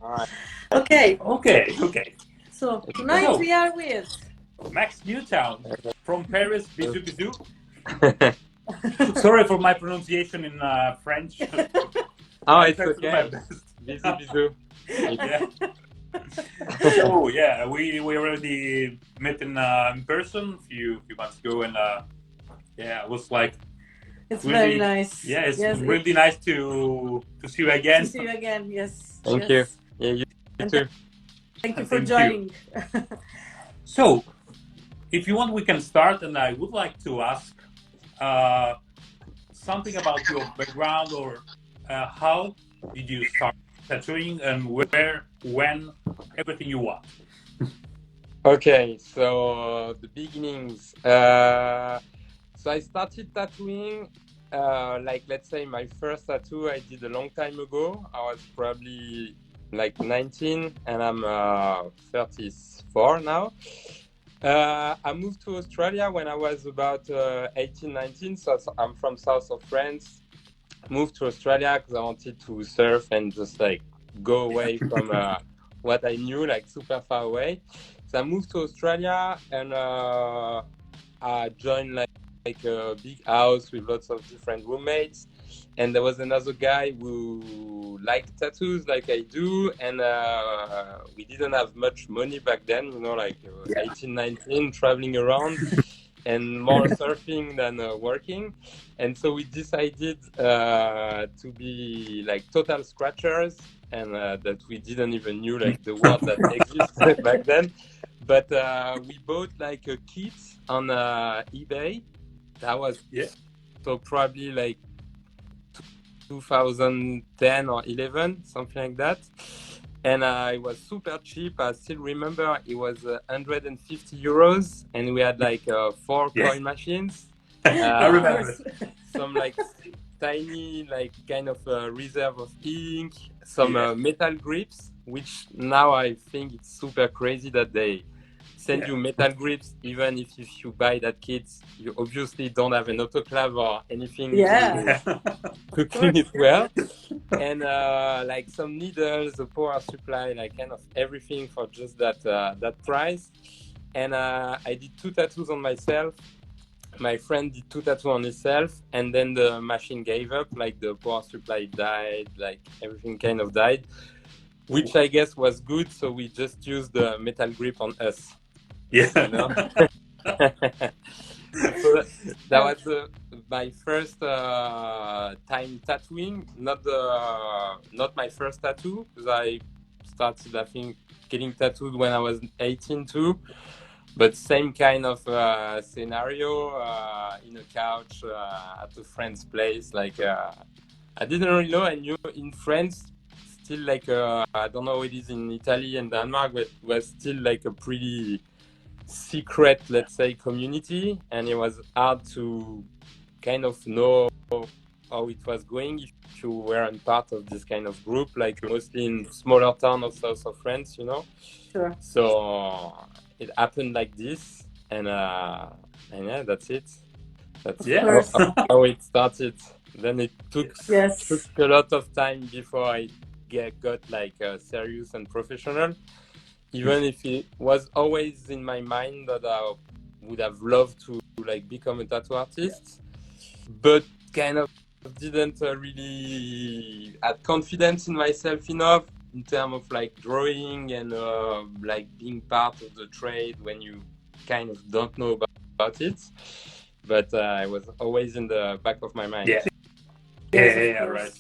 All right. Okay. Okay. So tonight we are with Max Newtown from Paris. Bisous Bisous. Sorry for my pronunciation in French. Oh, I it's try to do my okay. best. Bisous, bisous. Yeah. So yeah, we already met in person a few months ago, and yeah, it was like it's really very nice. yeah, it's Yes, really nice to see you again. to see you again. Yes. Thank yes. you. Yeah, you And too. thank you for Thank you. joining. So, if you want, we can start, and I would like to ask something about your background, or how did you start tattooing, and where, when, everything you want. Okay, so the beginnings. So I started tattooing, like let's say my first tattoo I did a long time ago. I was probably like 19 and I'm 34 now. I moved to Australia when I was about 18, 19. So I'm from south of France. Moved to Australia because I wanted to surf and just like go away from what I knew, like super far away. So I moved to Australia and I joined like a big house with lots of different roommates. And there was another guy who liked tattoos like I do. And we didn't have much money back then, you know, like 18, 19, traveling around and more surfing than working. And so we decided to be like total scratchers, and that we didn't even knew like the word that existed back then. But we bought like a kit on eBay. That was so probably like 2010 or 11, something like that. And it was super cheap. I still remember it was 150 euros, and we had like 4 coin machines. I remember. Some like tiny, like kind of reserve of ink, some metal grips, which now I think it's super crazy that they send you metal grips, even if you buy that kit, you obviously don't have an autoclave or anything to clean it well. And like some needles, a power supply, like kind of everything for just that price. And I did 2 tattoos on myself. My friend did 2 tattoos on himself, and then the machine gave up, like the power supply died, like everything kind of died, which I guess was good. So we just used the metal grip on us. Yeah. You know? So that was my first time tattooing. Not my first tattoo, because I started, I think, getting tattooed when I was 18 too. But same kind of scenario in a couch at a friend's place. Like I didn't really know. I knew in France, still like I don't know how it is in Italy and Denmark, but it was still like a pretty secret, let's say, community, and it was hard to kind of know how it was going if you weren't part of this kind of group, like mostly in smaller town of south of France, you know. Sure. So it happened like this, and yeah, that's it. That's how it started. Then it took a lot of time before I got like serious and professional. Even if it was always in my mind that I would have loved to like become a tattoo artist, but kind of didn't really had confidence in myself enough in terms of like drawing and like being part of the trade when you kind of don't know about it. But it was always in the back of my mind. Right.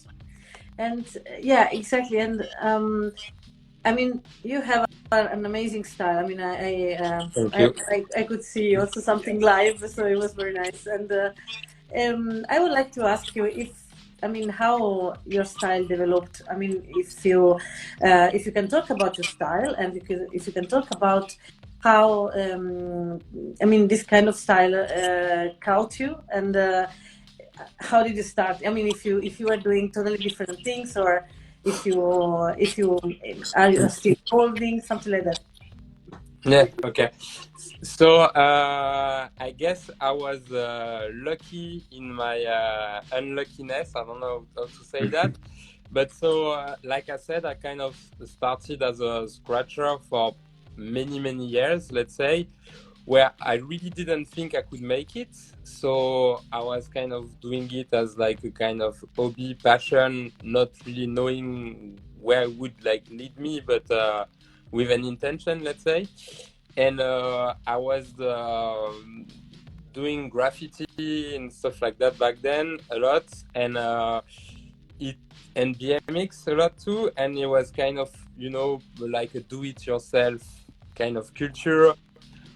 And yeah, exactly. And I mean, you have an amazing style. I mean, I could see also something live, so it was very nice. And I would like to ask you how your style developed. I mean, if you can talk about your style, and if you can talk about how this kind of style caught you, and how did you start? I mean, if you were doing totally different things, or if you are still holding something like that. Yeah. Okay. So I guess I was lucky in my unluckiness. I don't know how to say that, But so, like I said, I kind of started as a scratcher for many years, let's say, where I really didn't think I could make it. So I was kind of doing it as like a kind of hobby, passion, not really knowing where it would like lead me, but with an intention, let's say. And I was doing graffiti and stuff like that back then a lot, and it and BMX a lot too. And it was kind of, you know, like a do-it-yourself kind of culture,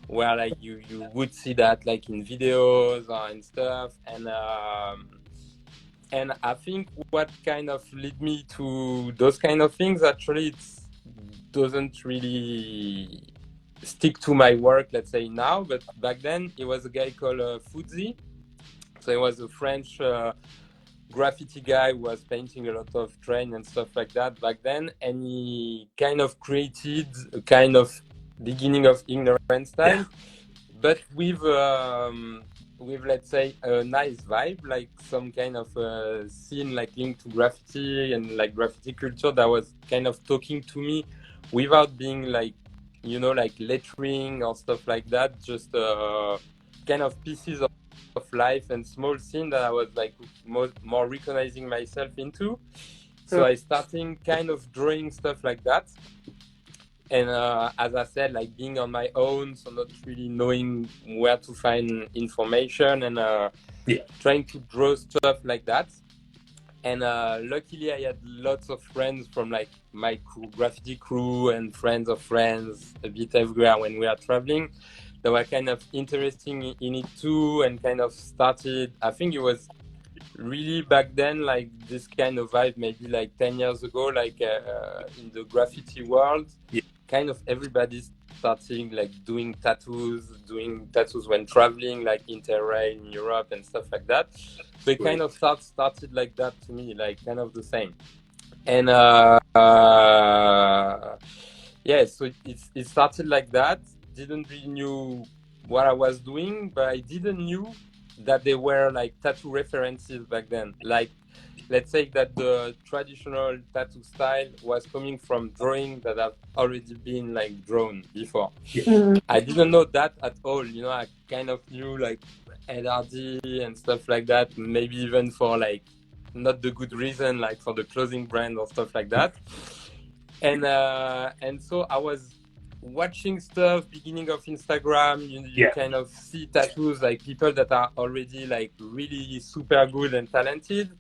where like you would see that like in videos or and stuff. And I think what kind of led me to those kind of things, actually it doesn't really stick to my work, let's say now, but back then it was a guy called Fuzzy. So he was a French graffiti guy who was painting a lot of train and stuff like that back then, and he kind of created a kind of beginning of ignorant style, but with let's say a nice vibe, like some kind of scene like linked to graffiti and like graffiti culture that was kind of talking to me without being like, you know, like lettering or stuff like that, just kind of pieces of life and small scene that I was like more recognizing myself into. So I started kind of drawing stuff like that. And as I said, like being on my own, so not really knowing where to find information, and trying to draw stuff like that. And luckily I had lots of friends from like my crew, graffiti crew, and friends of friends a bit everywhere when we are traveling, that were kind of interested in it too, and kind of started, I think it was really back then, like this kind of vibe, maybe like 10 years ago, like in the graffiti world, kind of everybody starting like doing tattoos when traveling, like Interrail in Europe and stuff like that. So it kind of started like that to me, like kind of the same. And yeah, so it started like that. Didn't really knew what I was doing, but I didn't knew that they were like tattoo references back then. Like, let's say that the traditional tattoo style was coming from drawing that have already been like drawn before. I didn't know that at all. You know, I kind of knew like LRD and stuff like that, maybe even for like not the good reason, like for the clothing brand or stuff like that. And so I was watching stuff beginning of Instagram. You kind of see tattoos, like people that are already like really super good and talented.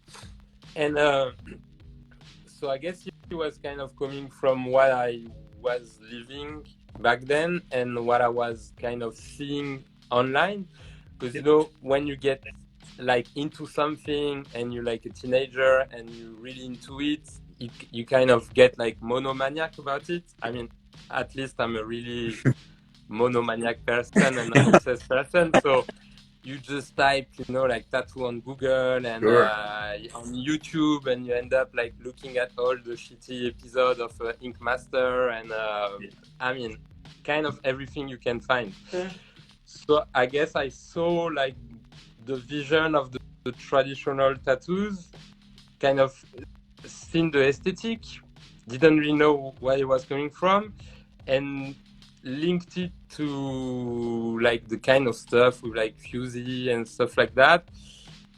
And so I guess it was kind of coming from what I was living back then and what I was kind of seeing online. Because, you know, when you get like into something and you're like a teenager and you're really into it, you kind of get like monomaniac about it. I mean, at least I'm a really monomaniac person and an obsessed person. So you just type, you know, like tattoo on Google and on YouTube, and you end up like looking at all the shitty episodes of Ink Master and I mean, kind of everything you can find. So I guess I saw like the vision of the traditional tattoos, kind of seen the aesthetic, didn't really know where it was coming from, and linked it to like the kind of stuff with like Fusey and stuff like that,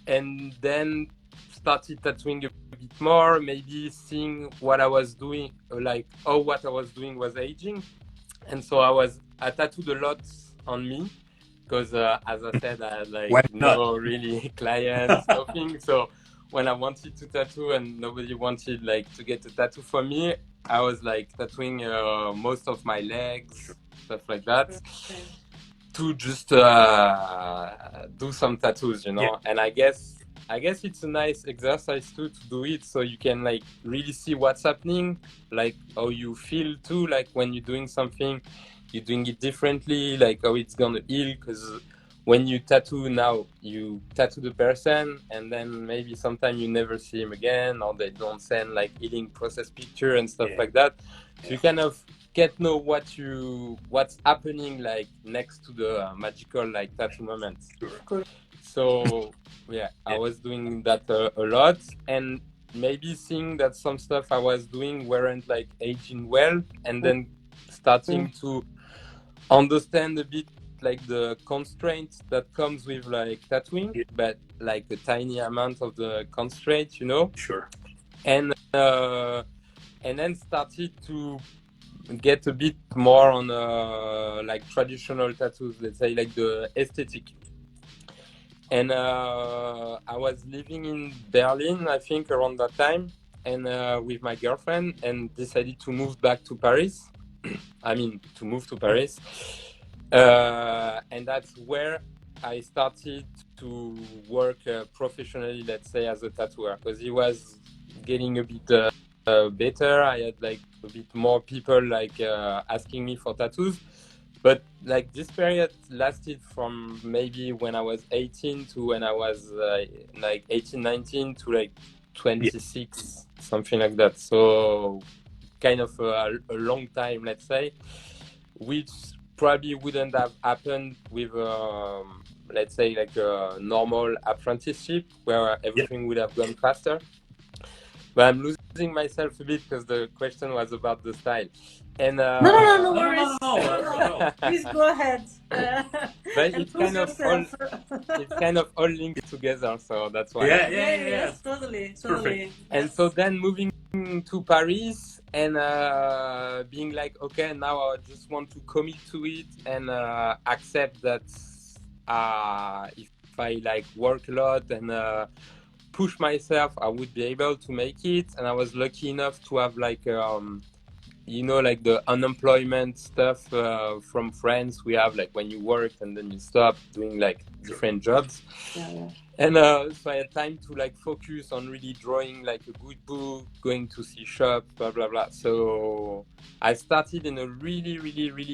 and then started tattooing a bit more, maybe seeing what I was doing, like how what I was doing was aging. And so I tattooed a lot on me, because as I said, I had like no really clients, nothing. So when I wanted to tattoo and nobody wanted like to get a tattoo for me, I was like tattooing most of my legs, stuff like that, to just do some tattoos, you know. And I guess it's a nice exercise too, to do it, so you can like really see what's happening, like how you feel too, like when you're doing something, you're doing it differently, like how it's gonna heal. Because when you tattoo now, you tattoo the person and then maybe sometime you never see him again, or they don't send like healing process picture and stuff like that. So you kind of can't know what's happening like next to the magical like tattoo moments. So yeah, I was doing that a lot. And maybe seeing that some stuff I was doing weren't like aging well, and then starting to understand a bit like the constraints that comes with like tattooing, but like a tiny amount of the constraint, you know. Sure. And then started to get a bit more on like traditional tattoos, let's say, like the aesthetic. And I was living in Berlin, I think, around that time, and with my girlfriend, and decided to move back to Paris. I mean, to move to Paris. And that's where I started to work professionally, let's say, as a tattooer, because it was getting a bit better. I had like a bit more people like asking me for tattoos. But like this period lasted from maybe when I was 18 to when I was like 18, 19 to like 26, something like that. So kind of a long time, let's say, which probably wouldn't have happened with, let's say, like a normal apprenticeship where everything would have gone faster. But I'm losing myself a bit because the question was about the style. And no worries. No. Please go ahead. But it's kind of all linked together, so that's why. Yes, totally. Perfect. And so then moving to Paris and being like, okay, now I just want to commit to it and accept that if I like work a lot and push myself, I would be able to make it. And I was lucky enough to have like you know, like the unemployment stuff from friends we have, like when you work and then you stop doing like different jobs. And so I had time to like focus on really drawing like a good book, going to see shops, blah blah blah. So I started in a really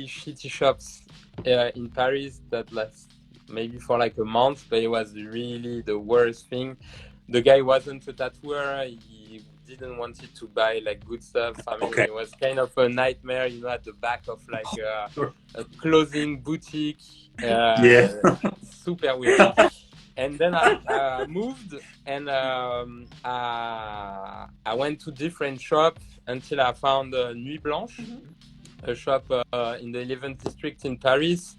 shitty shops in Paris that lasted maybe for like a month, but it was really the worst thing. The guy wasn't a tattooer. He didn't want it to buy like good stuff. I mean, it was kind of a nightmare, you know, at the back of like a clothing boutique. Super weird. And then I moved and I went to different shops until I found Nuit Blanche, a shop in the 11th district in Paris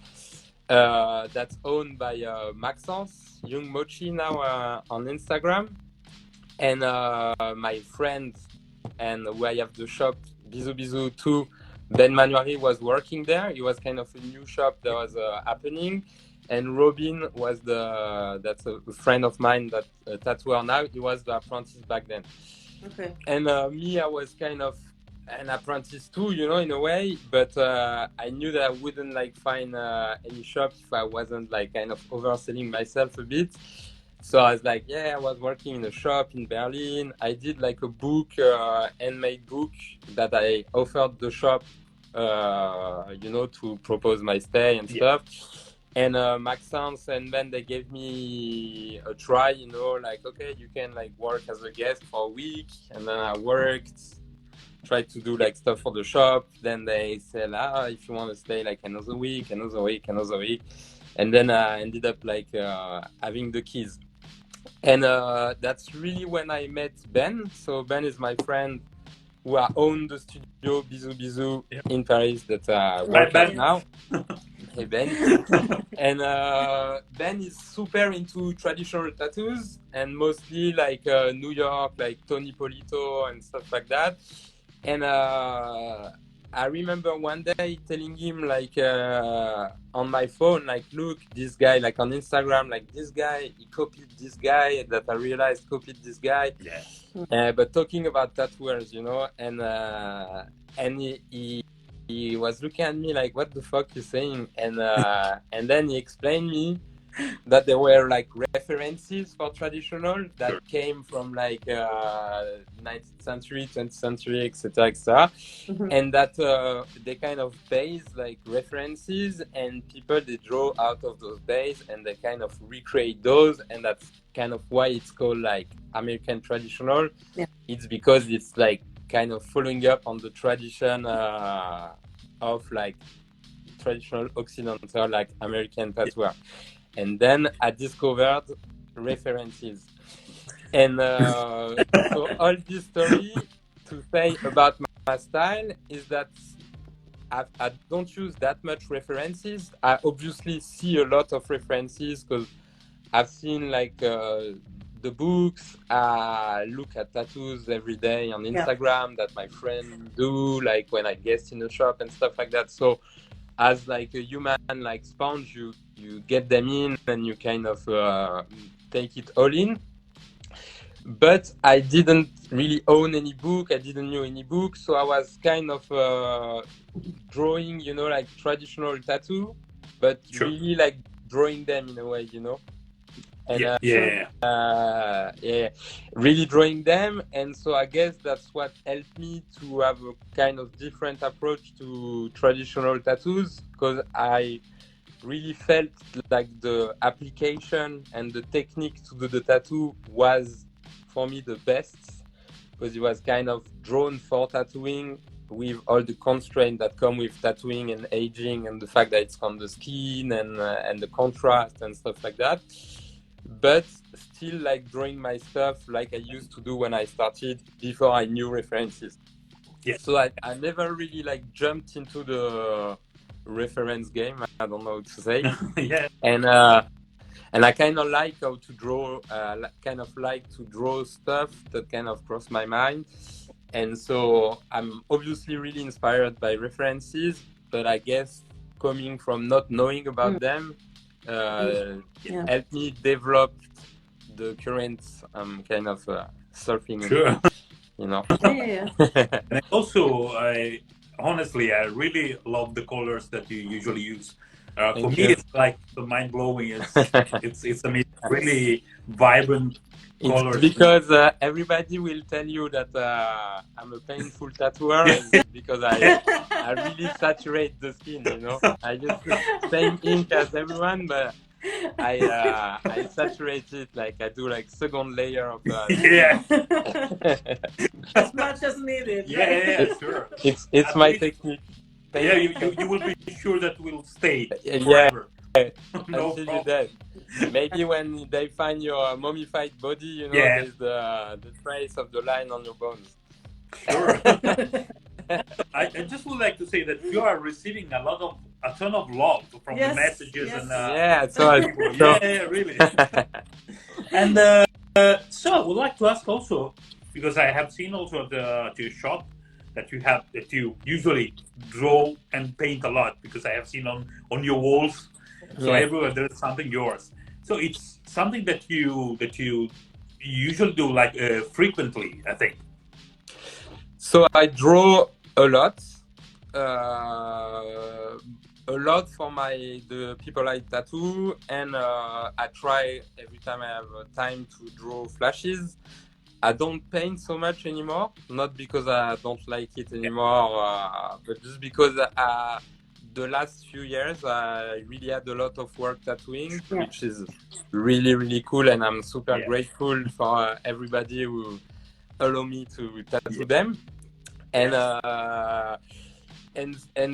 that's owned by Maxence, Young Mochi now on Instagram. And my friend and where I have the shop, Bisous Bisous too, Ben Manuari was working there. It was kind of a new shop that was happening. And Robin was that's a friend of mine that tattooer now. He was the apprentice back then. Okay. And me, I was kind of an apprentice too, you know, in a way. But I knew that I wouldn't like find any shop if I wasn't like kind of overselling myself a bit. So I was like, I was working in a shop in Berlin. I did like a book, handmade book that I offered the shop, you know, to propose my stay and stuff. And Maxence and Ben, they gave me a try, you know, like, okay, you can like work as a guest for a week. And then I worked, tried to do like stuff for the shop. Then they said, if you want to stay like another week. And then I ended up like having the keys. And that's really when I met Ben. So Ben is my friend who owns the studio Bisous Bisous in Paris that I work at now. Hey Ben. And Ben is super into traditional tattoos and mostly like New York, like Tony Polito and stuff like that. And I remember one day telling him like on my phone, like, look, this guy, like on Instagram, like this guy, he copied this guy that I realized copied this guy. But talking about tattooers, you know, and he was looking at me like, what the fuck you saying? And then he explained me that there were like references for traditional that came from like 19th century, 20th century, etc. And that they kind of base like references and people they draw out of those base and they kind of recreate those, and that's kind of why it's called like American traditional. It's because it's like kind of following up on the tradition of like traditional Occidental like American tattooer. And then I discovered references. And so all this story to say about my style is that I don't use that much references. I obviously see a lot of references because I've seen like the books. I look at tattoos every day on Instagram that my friends do, like when I guest in a shop and stuff like that. So as like a human like sponge, you get them in and you kind of take it all in. But I didn't really own any book. I didn't know any book, so I was kind of drawing, you know, like traditional tattoo, but really like drawing them in a way, you know. And really drawing them. And so I guess that's what helped me to have a kind of different approach to traditional tattoos, because I really felt like the application and the technique to do the tattoo was for me the best, because it was kind of drawn for tattooing with all the constraints that come with tattooing and aging and the fact that it's on the skin and the contrast and stuff like that, but still like drawing my stuff like I used to do when I started before I knew references. So I never really like jumped into the reference game. I don't know what to say. And I kind of like how to draw, kind of like to draw stuff that kind of cross my mind. And so I'm obviously really inspired by references, but I guess coming from not knowing about them helped me develop the current kind of surfing, you know. And also, honestly, I really love the colors that you usually use. For me, it's like mind blowing. It's amazing. Really vibrant colors. It's because everybody will tell you that I'm a painful tattooer, and because I really saturate the skin, you know. I use the same ink as everyone, but I saturate it, like I do like second layer of as much as needed. Sure. It's my technique. You will be sure that will stay forever. No until you're dead. Maybe when they find your mummified body, you know, there's the trace of the line on your bones. Sure. I just would like to say that you are receiving a ton of love from the messages and really. And so I would like to ask also, because I have seen also the shop that you usually draw and paint a lot, because I have seen on your walls. So everywhere there's something yours. So it's something that you usually do like frequently, I think. So I draw a lot for the people I tattoo, and I try every time I have time to draw flashes. I don't paint so much anymore, not because I don't like it anymore, but just because the last few years I really had a lot of work tattooing, which is really, really cool, and I'm super grateful for everybody who allow me to tattoo them. And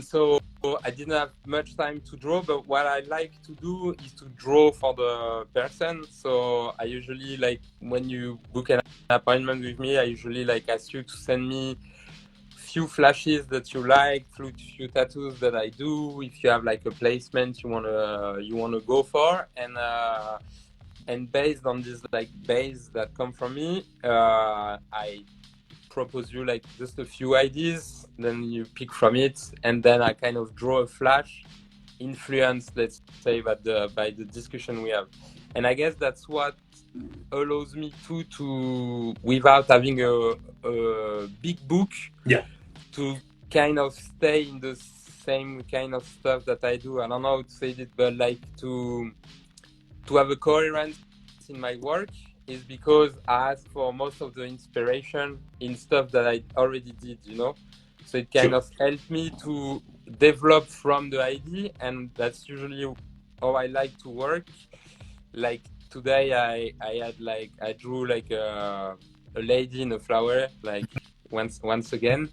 so I didn't have much time to draw, but what I like to do is to draw for the person. So I usually, like, when you book an appointment with me, I usually like ask you to send me few flashes that you like, few tattoos that I do, if you have like a placement you wanna go for, and based on this like base that come from me, I propose you like just a few ideas, then you pick from it, and then I kind of draw a flash influenced, let's say, by the discussion we have. And I guess that's what allows me to without having a big book, to kind of stay in the same kind of stuff that I do. I don't know how to say it, but like to have a coherence in my work, is because I ask for most of the inspiration in stuff that I already did, you know? So it kind of helped me to develop from the idea, and that's usually how I like to work. Like today I drew like a lady in a flower, like once again.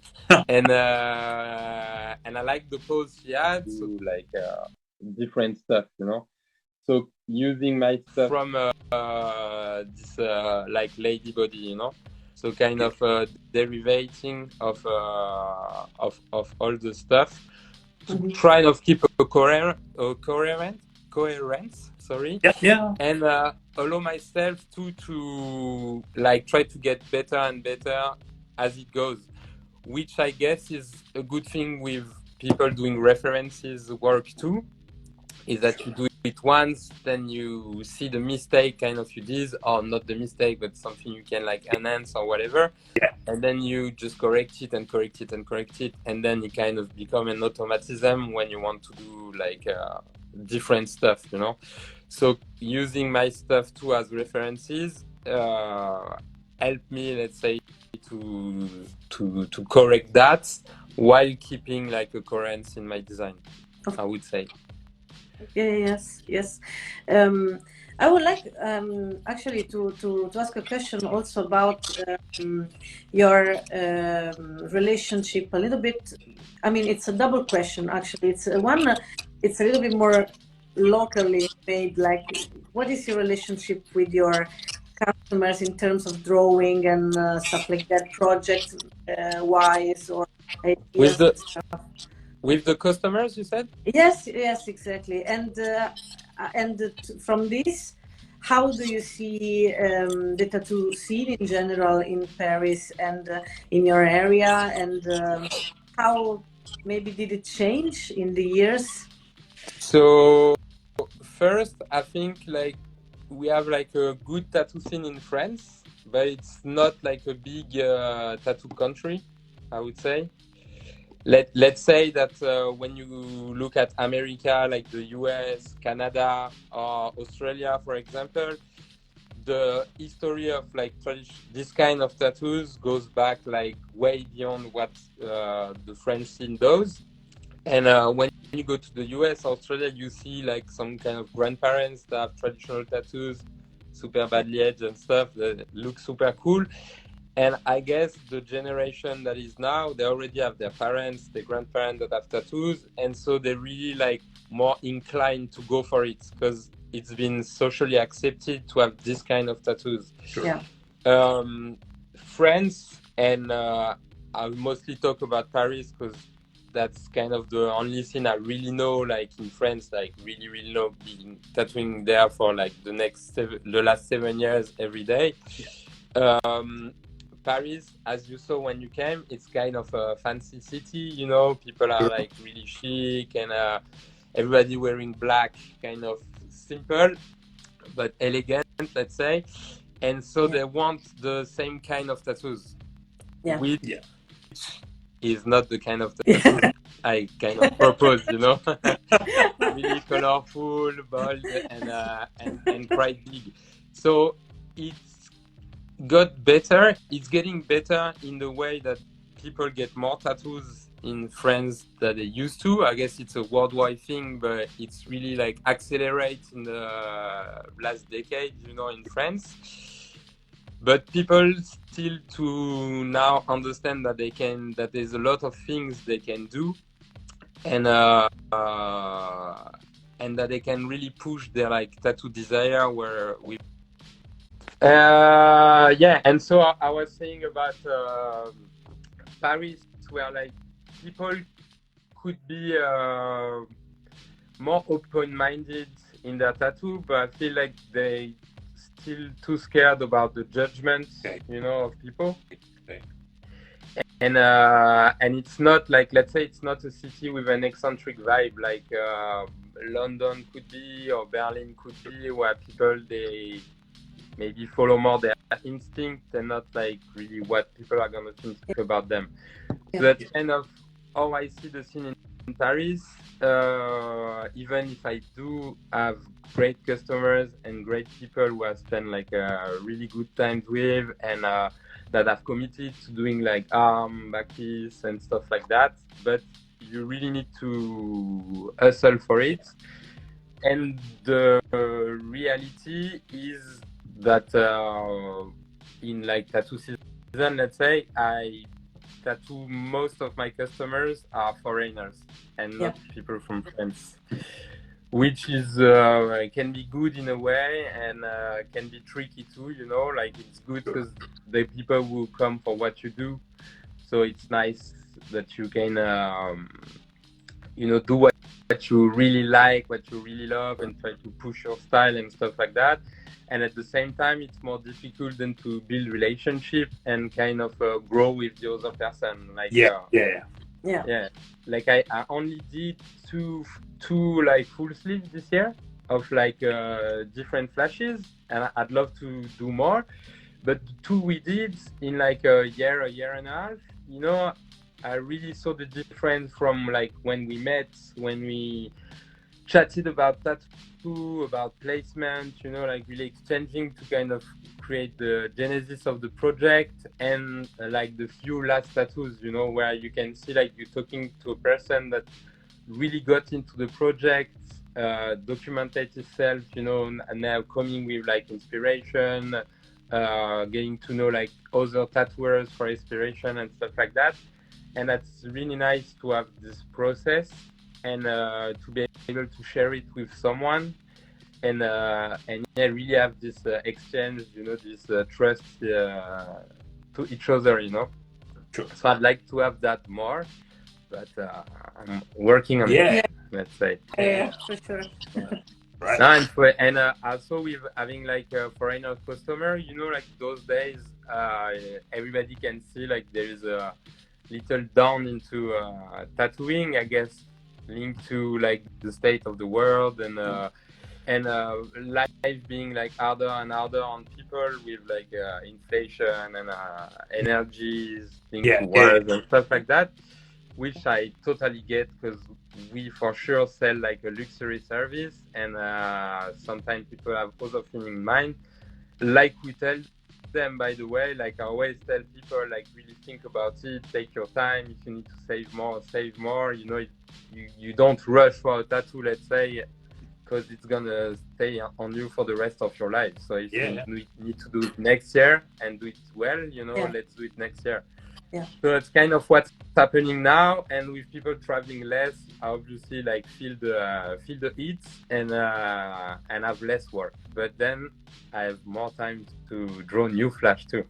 And I like the pose she had, so like different stuff, you know? So using my stuff from this like lady body, you know, so kind of derivating of all the stuff to try to keep a coherence. Sorry. Yeah. And allow myself to like try to get better and better as it goes, which I guess is a good thing with people doing references work too, is that you do it once, then you see the mistake kind of you did, or not the mistake, but something you can like enhance or whatever. Yeah. And then you just correct it and correct it and correct it. And then it kind of become an automatism when you want to do like different stuff, you know? So using my stuff too as references help me, let's say, to correct that while keeping like a coherence in my design, I would say. Yes. I would like actually to ask a question also about your relationship a little bit. I mean, it's a double question actually. It's one. It's a little bit more locally made. Like, what is your relationship with your customers in terms of drawing and stuff like that, project wise or ideas and stuff? With the customers, you said? Yes, exactly. And from this, how do you see the tattoo scene in general in Paris and in your area? And how maybe did it change in the years? So first, I think like we have like a good tattoo scene in France, but it's not like a big tattoo country, I would say. Let's say that when you look at America, like the US, Canada, or Australia, for example, the history of like this kind of tattoos goes back like way beyond what the French scene does. And when you go to the US, Australia, you see like some kind of grandparents that have traditional tattoos, super badly edged and stuff that look super cool. And I guess the generation that is now, they already have their parents, their grandparents that have tattoos. And so they're really like more inclined to go for it because it's been socially accepted to have this kind of tattoos. Sure. Yeah. France, and I mostly talk about Paris because that's kind of the only thing I really know, like in France, like really know, being tattooing there for like the last 7 years every day. Paris, as you saw when you came, it's kind of a fancy city, you know, people are like really chic and everybody wearing black, kind of simple but elegant, let's say. And so they want the same kind of tattoos, which is not the kind of tattoos I kind of propose, you know. Really colorful, bold, and quite big. So it's got better. It's getting better in the way that people get more tattoos in France than they used to. I guess it's a worldwide thing, but it's really like accelerate in the last decade, you know, in France. But people still to now understand that that there's a lot of things they can do, and that they can really push their like tattoo desire where we. And so I was saying about Paris, where like people could be more open-minded in their tattoo, but I feel like they still too scared about the judgment, you know, of people. And it's not like, let's say, it's not a city with an eccentric vibe like London could be or Berlin could be, where people they maybe follow more their instinct and not like really what people are gonna think about them. So that's kind of how I see the scene in Paris. Even if I do have great customers and great people who I spend like a really good time with and that have committed to doing like back piece and stuff like that, but you really need to hustle for it. And the reality is that in like tattoo season, let's say, I tattoo most of my customers are foreigners and not people from France. which is can be good in a way and can be tricky too. You know, like it's good because the people will come for what you do, so it's nice that you can you know, do what you really like, what you really love, and try to push your style and stuff like that. And at the same time, it's more difficult than to build relationship and kind of grow with the other person. Like yeah. Like I only did two like full sleeves this year of like different flashes, and I'd love to do more. But the two we did in like a year and a half, you know, I really saw the difference from like when we met, when we chatted about tattoo, about placement, you know, like really exchanging to kind of create the genesis of the project, and like the few last tattoos, you know, where you can see like you're talking to a person that really got into the project, documented itself, you know, and now coming with like inspiration, getting to know like other tattooers for inspiration and stuff like that. And that's really nice to have this process and to be able to share it with someone, and yeah, really have this exchange, you know, this trust to each other, you know. Sure. So I'd like to have that more, but I'm working on it, let's say. Yeah, for sure. Right. And also with having like a foreigner customer, you know, like those days, everybody can see like there is a little down into tattooing, I guess, linked to like the state of the world and life being like harder and harder on people with like inflation and energies linked to wars and stuff like that, which I totally get, because we for sure sell like a luxury service, and sometimes people have other things in mind. Like we tell them, by the way, like I always tell people, like really think about it, take your time. If you need to save more, you know, you don't rush for a tattoo, let's say, because it's gonna stay on you for the rest of your life. So if you need to do it next year and do it well, you know, let's do it next year. So it's kind of what's happening now, and with people traveling less, I obviously like feel the heat and have less work. But then I have more time to draw new flash too.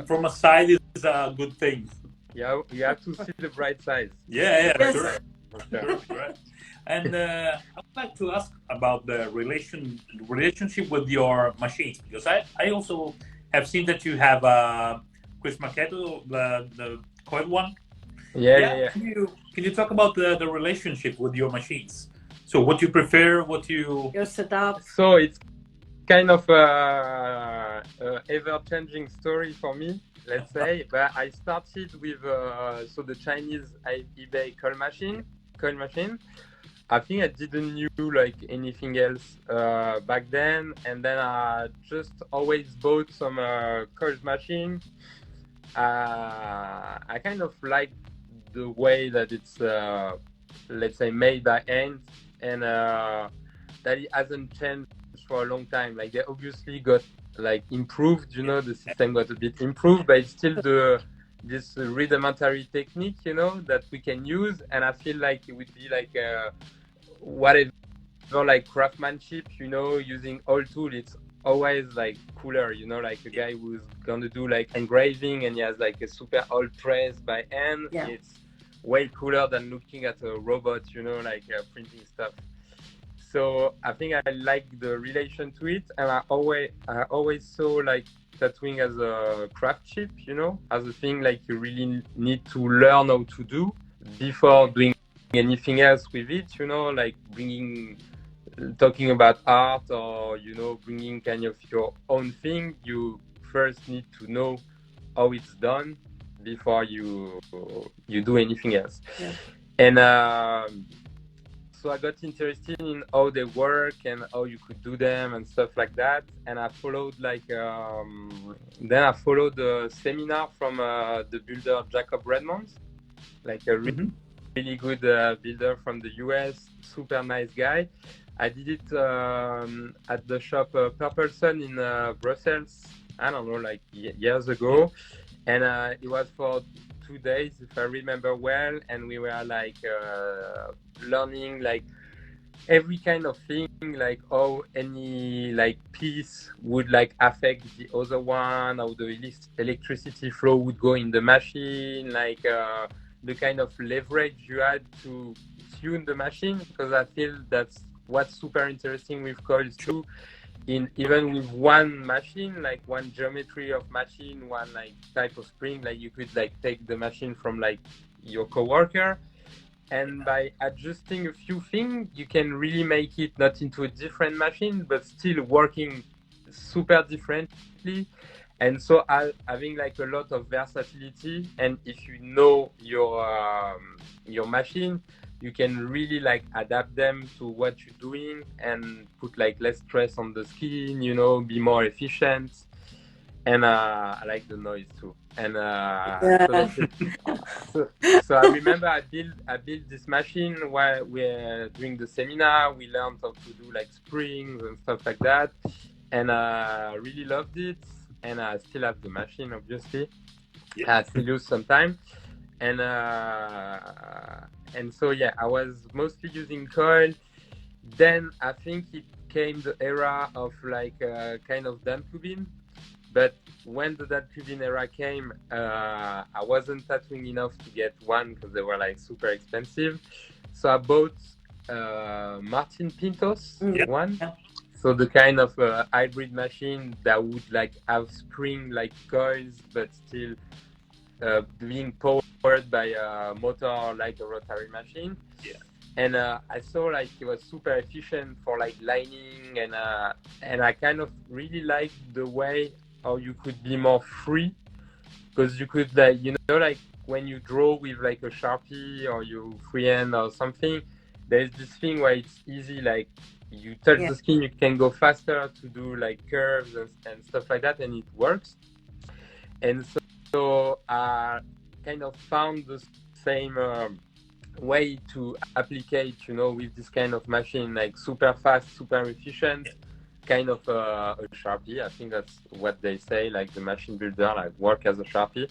From a side is a good thing. Yeah, you have to see the bright side. Sure. Right. And I would like to ask about the relationship with your machines, because I also have seen that you have a Chris Maquetto, the coil one. Yeah. Can you talk about the relationship with your machines? So what you prefer, your setup. So it's kind of a ever-changing story for me, let's say. But I started with so the Chinese eBay coil machine. I think I didn't knew like anything else back then, and then I just always bought some coil machine. I kind of like the way that it's let's say made by hand, and that it hasn't changed for a long time. Like they obviously got like improved, you know, the system got a bit improved, but it's still this rudimentary technique, you know, that we can use. And I feel like it would be like whatever, like craftsmanship, you know, using old tool, it's always like cooler, you know, like a guy who's gonna do like engraving and he has like a super old press by hand. It's way cooler than looking at a robot, you know, like printing stuff. So I think I like the relation to it, and I always saw like tattooing as a craftsmanship, you know, as a thing like you really need to learn how to do before doing anything else with it, you know, like talking about art, or, you know, bringing kind of your own thing. You first need to know how it's done before you do anything else. And so I got interested in how they work and how you could do them and stuff like that. And I followed like then I followed a seminar from the builder Jacob Redmond, like a really good builder from the US, super nice guy. I did it at the shop Purple Sun in Brussels, I don't know, like years ago. And it was for 2 days, if I remember well, and we were like learning like every kind of thing, like how any like piece would like affect the other one, how the electricity flow would go in the machine, like the kind of leverage you had to tune the machine, because I feel that's what's super interesting with coils too. In even with one machine, like one geometry of machine, one like type of spring, like you could like take the machine from like your coworker, and by adjusting a few things, you can really make it not into a different machine, but still working super differently. And so having like a lot of versatility, and if you know your machine, you can really like adapt them to what you're doing and put like less stress on the skin, you know, be more efficient. And I like the noise too. And so I remember I built this machine while we're doing the seminar. We learned how to do like springs and stuff like that, and I really loved it. And I still have the machine, obviously. I still use sometimes. And so yeah, I was mostly using coil. Then I think it came the era of like kind of damp tubing. But when the dad tubing era came, I wasn't tattooing enough to get one because they were like super expensive. So I bought Martin Pintos one. So the kind of hybrid machine that would like have spring like coils, but still being powered by a motor like a rotary machine. And I saw like it was super efficient for like lining, and I kind of really liked the way how you could be more free, because you could like, you know, like when you draw with like a Sharpie or you freehand or something, there's this thing where it's easy, like you touch the skin, you can go faster to do like curves and stuff like that, and it works. And so I kind of found the same way to applicate, you know, with this kind of machine, like super fast, super efficient, kind of a Sharpie. I think that's what they say, like the machine builder, like work as a Sharpie.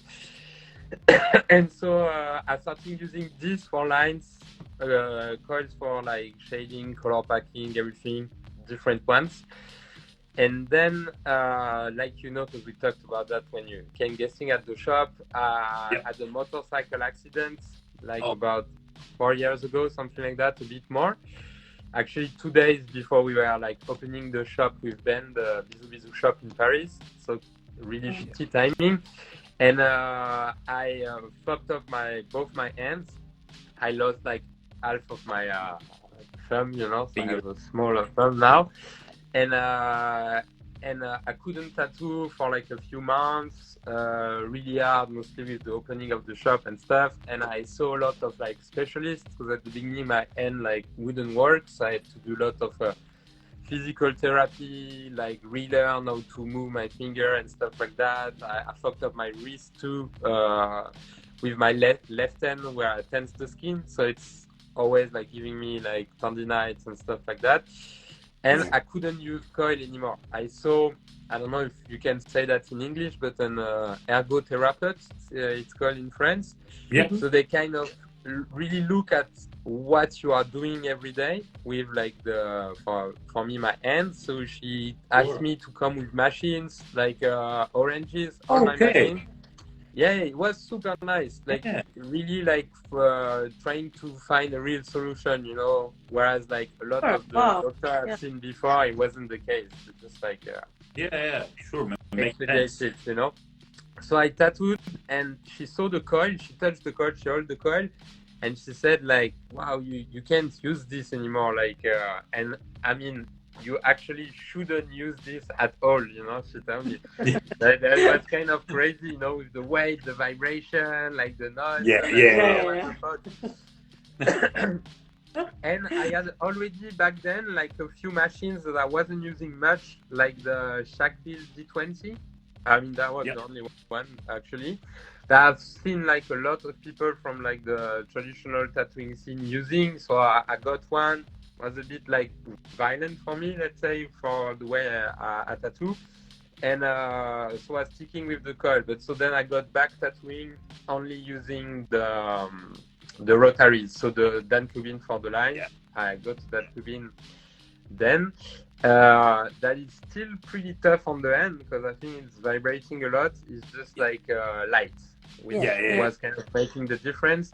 And so I started using this for lines, coils for like shading, color packing, everything, different ones. And then, like, you know, because we talked about that when you came guesting at the shop, I had a motorcycle accident, like about 4 years ago, something like that, a bit more. Actually, 2 days before we were like opening the shop with Ben, the Bisous Bisous shop in Paris. So really shitty timing. And I fucked up both my hands. I lost like half of my thumb, you know, so I have a smaller thumb now. And I couldn't tattoo for like a few months, really hard, mostly with the opening of the shop and stuff. And I saw a lot of like specialists, because at the beginning my hand like wouldn't work, so I had to do a lot of physical therapy, like relearn how to move my finger and stuff like that. I fucked up my wrist too, with my left hand where I tense the skin, so it's always like giving me like tendinitis and stuff like that. And I couldn't use coil anymore. I saw, I don't know if you can say that in English, but an ergotherapeut, it's called in France. So they kind of really look at what you are doing every day with like for me, my hands. So she asked me to come with machines, like oranges on my machine. Yeah, it was super nice. Like really like trying to find a real solution, you know, whereas like a lot of the doctor I've seen before, it wasn't the case. It's just like sure, makes sense, you know. So I tattooed, and she saw the coil, she touched the coil, she held the coil, and she said like, wow, you can't use this anymore, like and I mean, you actually shouldn't use this at all, you know, she told me. that was kind of crazy, you know, with the weight, the vibration, like the noise. And I had already back then like a few machines that I wasn't using much, like the Shackbill D20. I mean, that was the only one actually that I've seen like a lot of people from like the traditional tattooing scene using. So I got one. Was a bit like violent for me, let's say, for the way I tattoo. and so I was sticking with the coil. But so then I got back tattooing only using the rotaries. So the Dan Kubin for the line. Yeah. I got to that Kubin then. That is still pretty tough on the hand because I think it's vibrating a lot. It's just like light, which was kind of making the difference.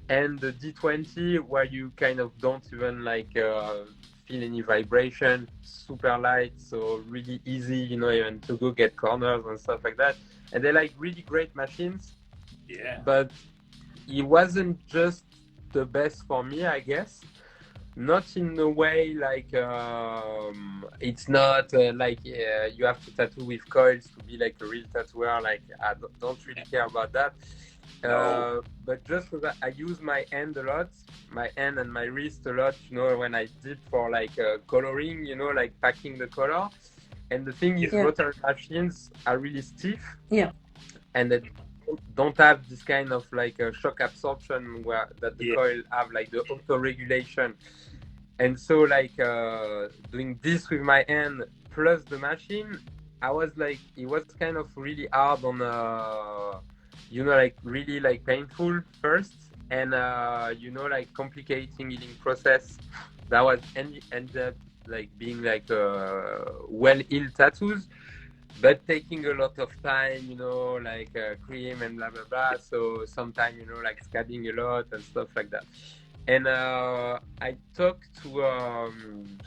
And the D20, where you kind of don't even like feel any vibration, super light, so really easy, you know, even to go get corners and stuff like that. And they're like really great machines. Yeah. But it wasn't just the best for me, I guess. Not in a way like it's not like you have to tattoo with coils to be like a real tattooer. Like I don't really care about that. But just so that I use my hand a lot, my hand and my wrist a lot, you know, when I did for like coloring, you know, like packing the color. And the thing is, rotary machines are really stiff. Yeah. And they don't have this kind of like shock absorption where that the coil have like the auto regulation. And so like doing this with my hand plus the machine, I was like, it was kind of really hard on you know, like really like painful first, and you know, like complicating healing process that was ended up like being like well-healed tattoos, but taking a lot of time, you know, like cream and blah blah blah. So sometimes, you know, like scabbing a lot and stuff like that. And I talked to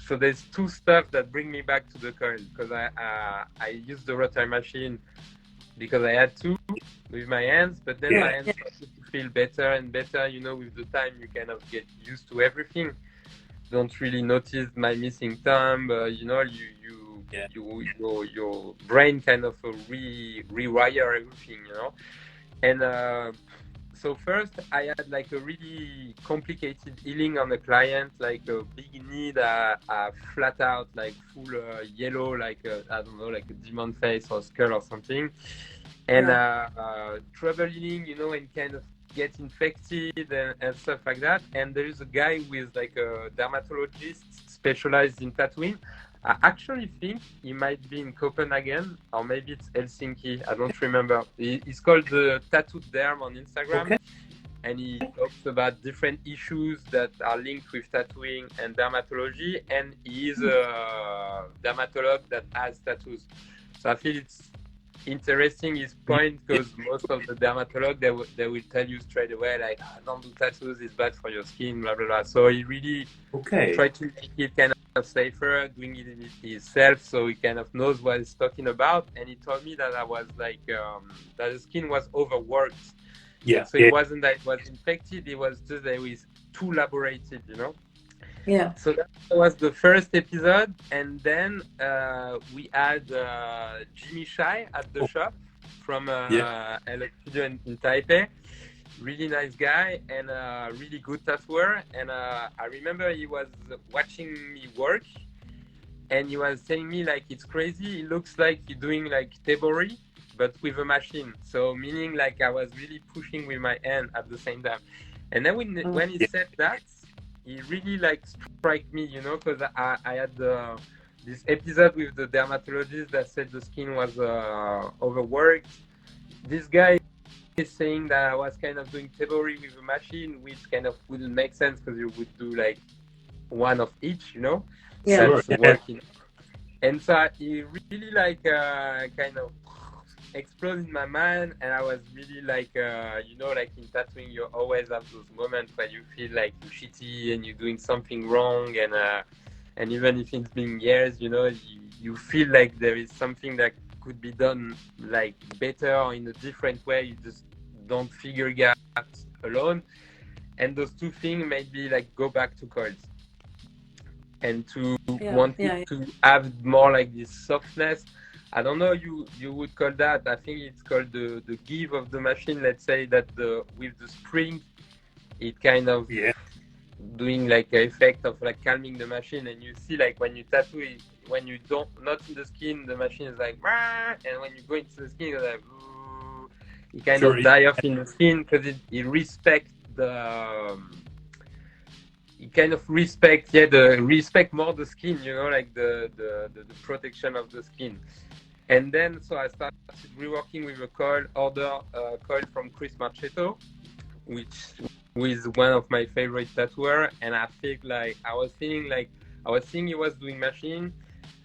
so there's two stuff that bring me back to the coil, because I used the rotary machine because I had to with my hands, but then my hands started to feel better and better. You know, with the time you kind of get used to everything. Don't really notice my missing thumb. You know, your brain kind of rewire everything. You know, and so first I had like a really complicated healing on the client, like a big knee that flat out, like full yellow, like I don't know, like a demon face or skull or something. And trouble healing, you know, and kind of get infected and stuff like that. And there is a guy who is like a dermatologist specialized in tattooing. I actually think he might be in Copenhagen, or maybe it's Helsinki. I don't remember. He's called the Tattoo Derm on Instagram. And he talks about different issues that are linked with tattooing and dermatology. And he is a dermatologist that has tattoos. So I feel it's interesting his point, because most of the dermatologists, they will tell you straight away, like, don't do tattoos, it's bad for your skin, blah blah blah. So he really tried to make it kind of safer, doing it himself, so he kind of knows what he's talking about. And he told me that I was like that the skin was overworked. So it wasn't that it was infected, it was just that it was too elaborated, you know. So that was the first episode, and then we had Jimmy Shai at the shop from LA Studio in Taipei. Really nice guy and really good tattooer. And I remember he was watching me work, and he was telling me like, it's crazy. It looks like you're doing like tebori, but with a machine. So meaning like I was really pushing with my hand at the same time. And then when he said that, he really like struck me, you know, because I had this episode with the dermatologist that said the skin was overworked. This guy is saying that I was kind of doing tebori with a machine, which kind of wouldn't make sense, because you would do like one of each, you know. Working. And so he really like kind of exploded in my mind, and I was really like you know, like in tattooing you always have those moments where you feel like you're shitty and you're doing something wrong, and even if it's been years, you know, you feel like there is something that could be done like better or in a different way. You just don't figure it out alone, and those two things made me like go back to coils and to to have more like this softness. I don't know, you would call that, I think it's called the give of the machine. Let's say that with the spring, it kind of doing like an effect of like calming the machine. And you see like when you tattoo it, when you don't not in the skin, the machine is like, and when you go into the skin, it's like, it kind of die off in the skin, because it respects the you kind of respect more the skin, you know, like the protection of the skin. And then, so I started reworking with a coil, coil from Chris Marchetto, which is one of my favorite tattooer. And I think like, I was seeing he was doing machine.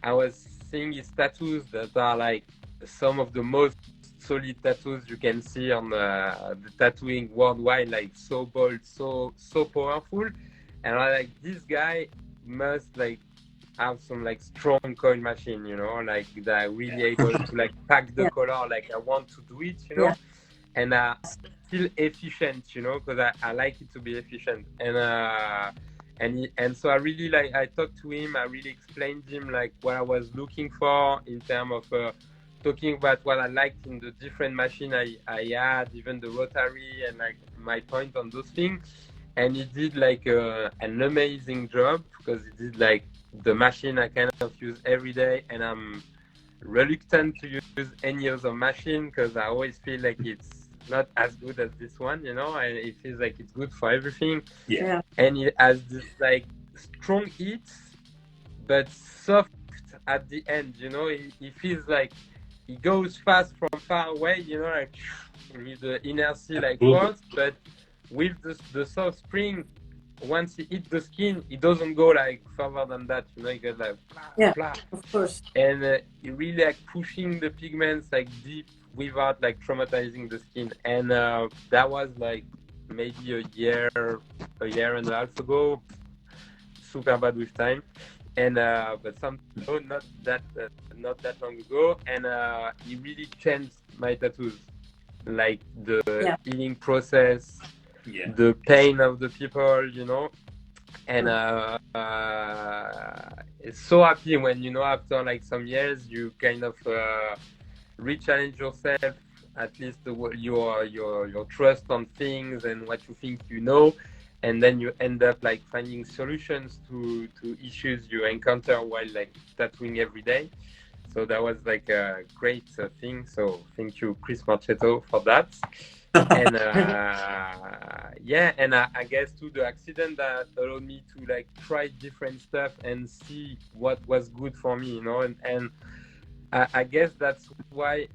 I was seeing his tattoos that are like some of the most solid tattoos you can see on the tattooing worldwide, like so bold, so powerful. And I like, this guy must like have some like strong coil machine, you know, like that really able to like pack the color like I want to do it, you know, and still efficient, you know, because I like it to be efficient. And so I really like, I talked to him, I really explained him like what I was looking for in terms of talking about what I liked in the different machine I had, even the rotary, and like my point on those things. And he did like an amazing job, because he did like the machine I kind of use every day, and I'm reluctant to use any other machine because I always feel like it's not as good as this one, you know, and it feels like it's good for everything. Yeah. And it has this like strong hits, but soft at the end, you know. It feels like he goes fast from far away, you know, like with the inertia like force, but with the soft spring, once he hits the skin, it doesn't go like further than that, you know. It goes like blah, blah. Of course. And it really like pushing the pigments like deep without like traumatizing the skin. And that was like maybe a year and a half ago. Super bad with time. And but not that long ago. And it really changed my tattoos, like the healing process, the pain of the people, you know. And it's so happy when, you know, after like some years, you kind of re-challenge yourself, at least your trust on things and what you think you know, and then you end up like finding solutions to issues you encounter while like tattooing every day. So that was like a great thing. So thank you, Chris Marchetto, for that. And and I guess too, the accident that allowed me to like try different stuff and see what was good for me, you know. And I guess that's why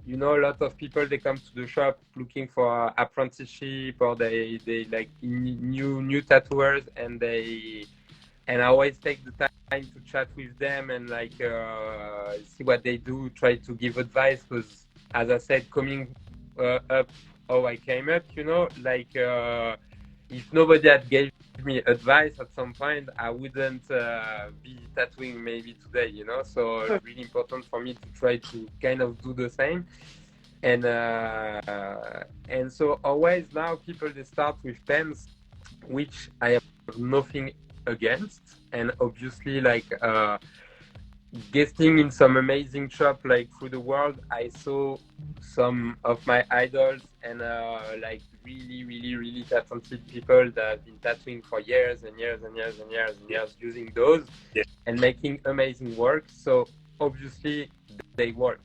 you know, a lot of people, they come to the shop looking for apprenticeship, or they like new tattooers, and I always take the time to chat with them and like see what they do, try to give advice, because as I said, coming up how I came up, you know, like if nobody had gave me advice at some point, I wouldn't be tattooing maybe today, you know. So it's really important for me to try to kind of do the same. And so always now people, they start with pens, which I have nothing against. And obviously, like guesting in some amazing shop like through the world, I saw some of my idols and like really talented people that have been tattooing for years and years and years and years and years, using those and making amazing work. So obviously they work.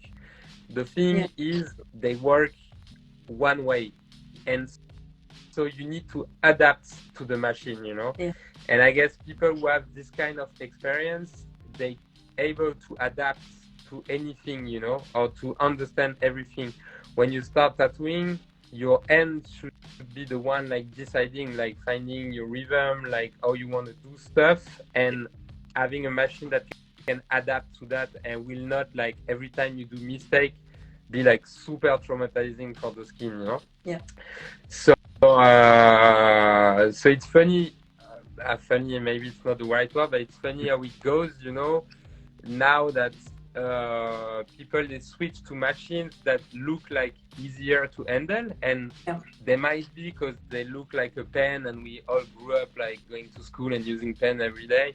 The thing is, they work one way, and so you need to adapt to the machine, you know. And I guess people who have this kind of experience, they able to adapt to anything, you know, or to understand everything. When you start tattooing, your hand should be the one like deciding, like finding your rhythm, like how you want to do stuff, and having a machine that can adapt to that and will not like every time you do mistake be like super traumatizing for the skin, you know. So so it's funny, maybe it's not the right word, but it's funny how it goes, you know. Now that people, they switch to machines that look like easier to handle, and they might be because they look like a pen, and we all grew up like going to school and using pen every day.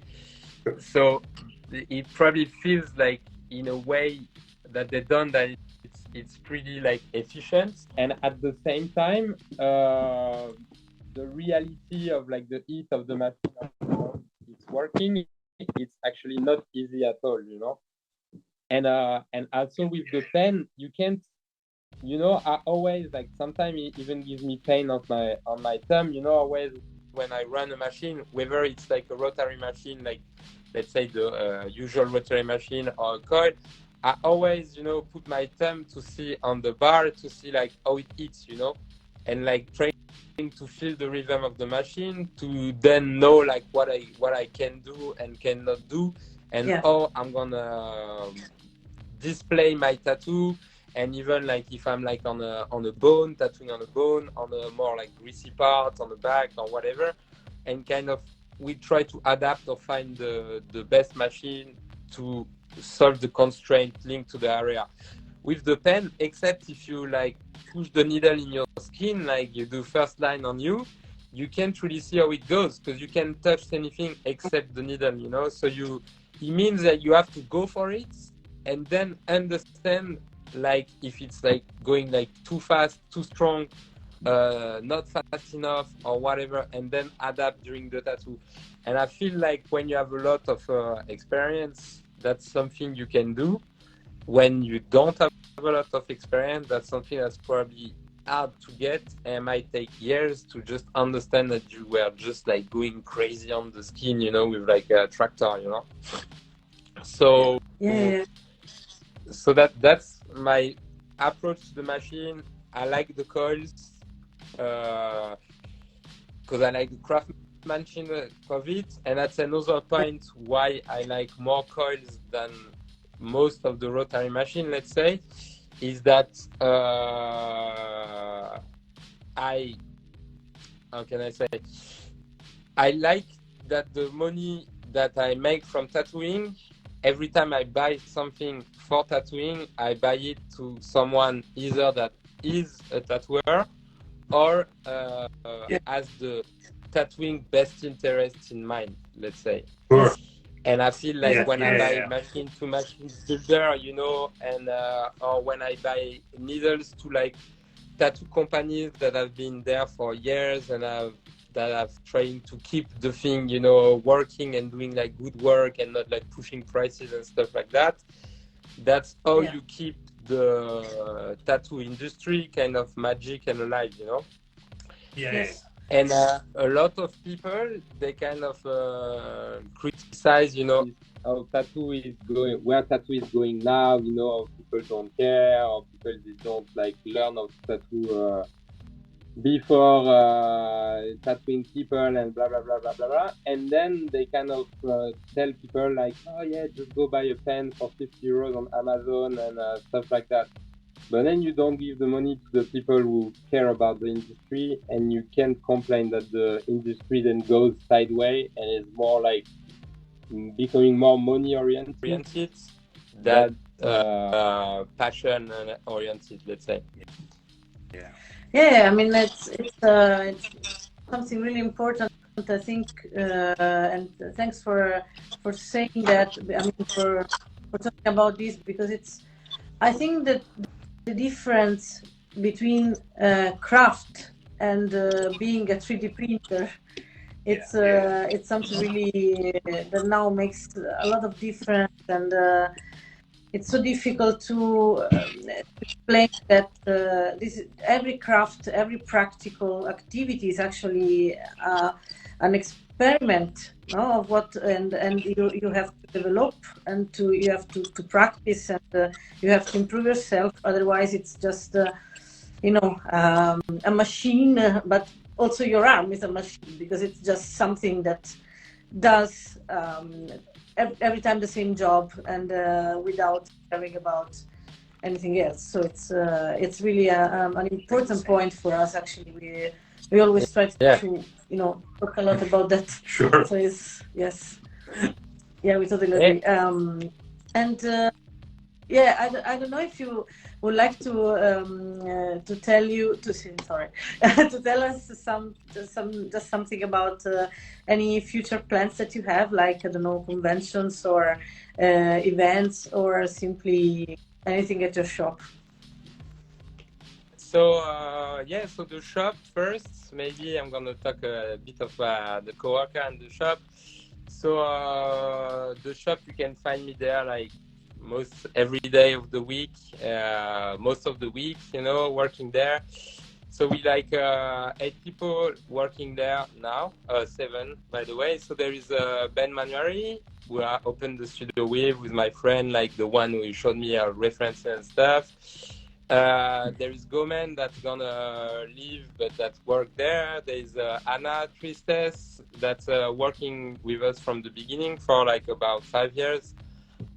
So it probably feels like, in a way, that they've done that it's pretty like efficient, and at the same time the reality of like the heat of the machine, it's working, it's actually not easy at all, you know. And also with the pen, you can't, you know, I always like, sometimes it even gives me pain on my thumb, you know. Always when I run a machine, whether it's like a rotary machine, like let's say the usual rotary machine, or a coil, I always, you know, put my thumb to see on the bar to see like how it hits, you know, and like trying to feel the rhythm of the machine to then know like what I can do and cannot do, and how I'm gonna display my tattoo. And even like if I'm like on a bone, tattooing on a bone, on a more like greasy part on the back or whatever, and kind of we try to adapt or find the best machine to solve the constraint linked to the area. With the pen, except if you like push the needle in your skin, like you do first line on you, you can't really see how it goes because you can touch anything except the needle, you know. So it means that you have to go for it and then understand like if it's like going like too fast, too strong, not fast enough or whatever, and then adapt during the tattoo. And I feel like when you have a lot of experience, that's something you can do. When you don't have a lot of experience, that's something that's probably hard to get and might take years to just understand that you were just like going crazy on the skin, you know, with like a tractor, you know. So so that's my approach to the machine. I like the coils because I like the craftsmanship of it, and that's another point why I like more coils than most of the rotary machine, let's say, is that how can I say, I like that the money that I make from tattooing, every time I buy something for tattooing, I buy it to someone either that is a tattooer or has the tattooing best interest in mind, let's say. Sure. And I feel like when I buy machine to machine builder, you know, and or when I buy needles to like tattoo companies that have been there for years and that have trying to keep the thing, you know, working and doing like good work and not like pushing prices and stuff like that. That's how you keep the tattoo industry kind of magic and alive, you know. And a lot of people, they kind of criticize, you know, how tattoo is going, where tattoo is going now, you know, how people don't care, or people they don't like learn how to tattoo before tattooing people and blah blah blah blah blah blah. And then they kind of tell people like, oh yeah, just go buy a pen for 50 euros on Amazon and stuff like that. But then you don't give the money to the people who care about the industry, and you can't complain that the industry then goes sideways and is more like becoming more money oriented than passion oriented, let's say. I mean it's something really important, I think, and thanks for saying that. I mean for talking about this, because I think that the difference between craft and being a 3D printer, it's something really that now makes a lot of difference, and it's so difficult to explain that every craft, every practical activity is actually an experiment, no, of what, and you have to develop, and you have to practice, and you have to improve yourself. Otherwise, it's just you know, a machine, but also your arm is a machine, because it's just something that does every time the same job, and without caring about anything else. So it's really an important point for us. Actually, we always try to you know, talk a lot about that. Sure. So it's we totally agree. And I don't know if you would like to tell us something about any future plans that you have, like, I don't know, conventions or events, or simply anything at your shop. So so the shop first, maybe I'm gonna talk a bit of the coworker and the shop. So the shop, you can find me there like most every day of the week, most of the week, you know, working there. So we like 8 people working there now, 7 by the way. So there is Ben Manuari, who I opened the studio with my friend, like the one who showed me our reference and stuff. There is Gomen that's gonna leave, but that worked there. There's Anna Tristes that's working with us from the beginning for like about 5 years.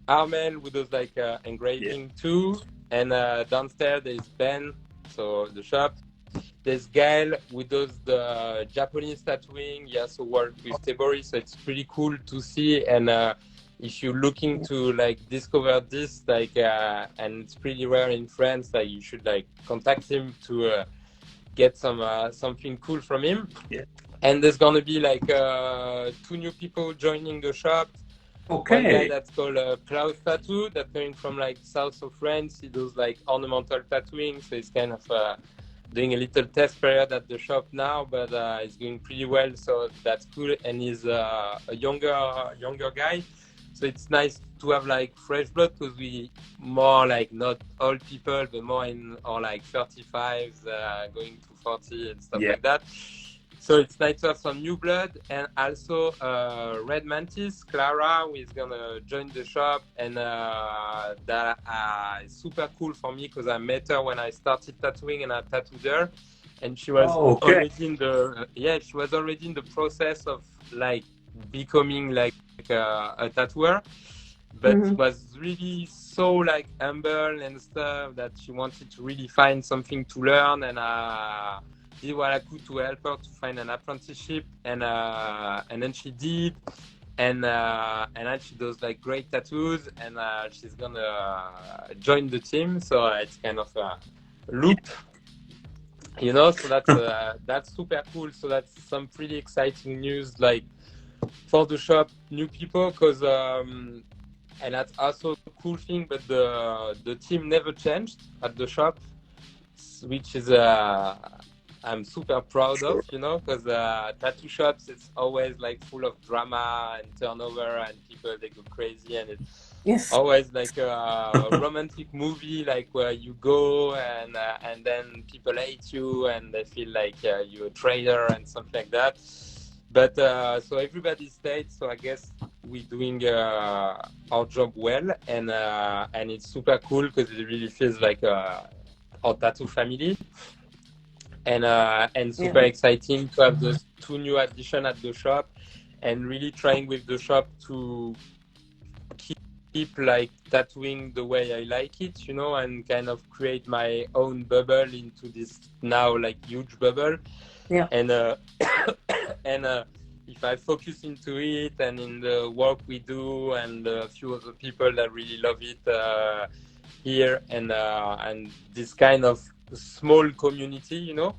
Armel, who does like engraving too. And downstairs there's Ben, so the shop. There's Gael, who does the Japanese tattooing. He also worked with Tebori, so it's pretty cool to see. And if you're looking to like discover this, like, and it's pretty rare in France, like you should like contact him to get something cool from him. Yeah. And there's gonna be like 2 new people joining the shop. Okay. One guy that's called Klaus Tattoo, that's coming from like south of France. He does like ornamental tattooing, so he's kind of doing a little test period at the shop now, but it's going pretty well, so that's cool. And he's a younger guy, so it's nice to have like fresh blood, because we more like not old people, but more in or like 35s going to 40 and stuff like that. So it's nice to have some new blood. And also Red Mantis, Clara, who is gonna join the shop, and that is super cool for me, because I met her when I started tattooing and I tattooed her, and she was already in the she was already in the process of like becoming like a tattooer, but was really so like humble and stuff that she wanted to really find something to learn, and did what I could to help her to find an apprenticeship, and then she did, and then she does like great tattoos, and she's gonna join the team, so it's kind of a loop, you know. So that's super cool. So that's some pretty exciting news, like for the shop, new people, because and that's also a cool thing. But the team never changed at the shop, which is I'm super proud of, you know, because tattoo shops, it's always like full of drama and turnover, and people, they go crazy, and it's always like a romantic movie, like where you go and then people hate you and they feel like you're a traitor and something like that. But so everybody stayed, so I guess we're doing our job well, and it's super cool, because it really feels like our tattoo family. And super exciting to have those 2 new additions at the shop, and really trying with the shop to keep like tattooing the way I like it, you know, and kind of create my own bubble into this now like huge bubble. And if I focus into it and in the work we do, and a few other people that really love it here, and this kind of small community, you know,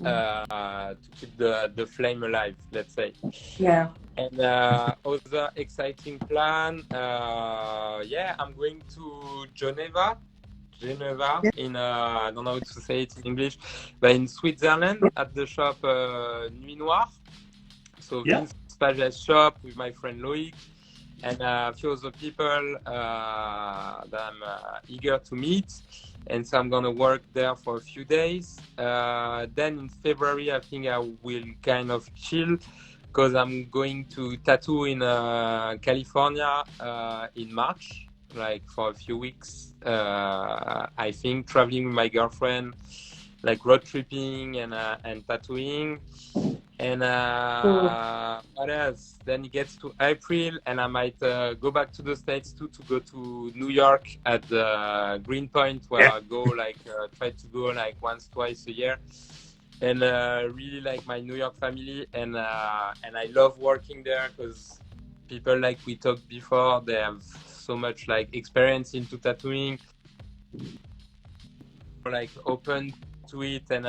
to keep the flame alive, let's say. And other exciting plan, I'm going to Geneva in I don't know how to say it in English, but in Switzerland, at the shop Nuit Noire. So Vince Paget's shop with my friend Loic, and a few other people that I'm eager to meet. And so I'm gonna work there for a few days. Then in February, I think I will kind of chill, because I'm going to tattoo in California in March, like for a few weeks. I think traveling with my girlfriend, like road tripping and tattooing. And what else? Then it gets to April, and I might go back to the States too, to go to New York at the Greenpoint, where I go like try to go like once, twice a year, and really like my New York family, and I love working there, because people, like we talked before, they have so much like experience into tattooing, like open to it, and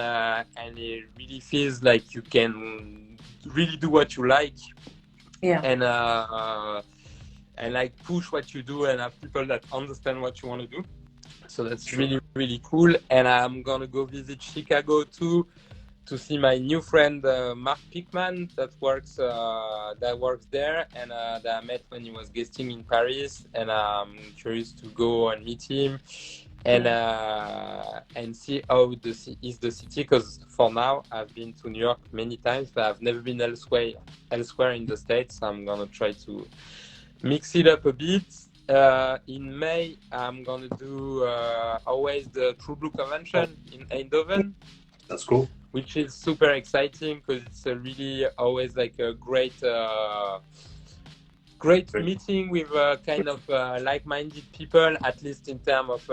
it really feels like you can really do what you like, and like push what you do, and have people that understand what you want to do. So that's really, really cool. And I'm gonna go visit Chicago too, to see my new friend Mark Pickman that works there, and that I met when he was guesting in Paris, and I'm curious to go and meet him. and see how is the city, because for now I've been to New York many times, but I've never been elsewhere in the States. So I'm gonna try to mix it up a bit. In May, I'm gonna do always the True Blue convention in Eindhoven. That's cool. Which is super exciting because it's a really always like a great meeting with kind of like-minded people, at least in terms of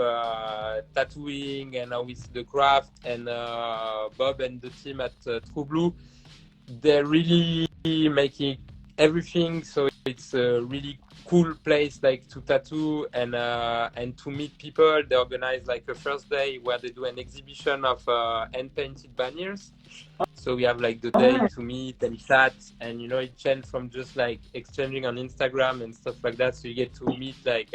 tattooing and how we see the craft. And Bob and the team at True Blue, they're really making everything so it's a really cool place like to tattoo and to meet people. They organize like a first day where they do an exhibition of hand painted banners. So we have like the day to meet and chat, and you know, it changed from just like exchanging on Instagram and stuff like that. So you get to meet like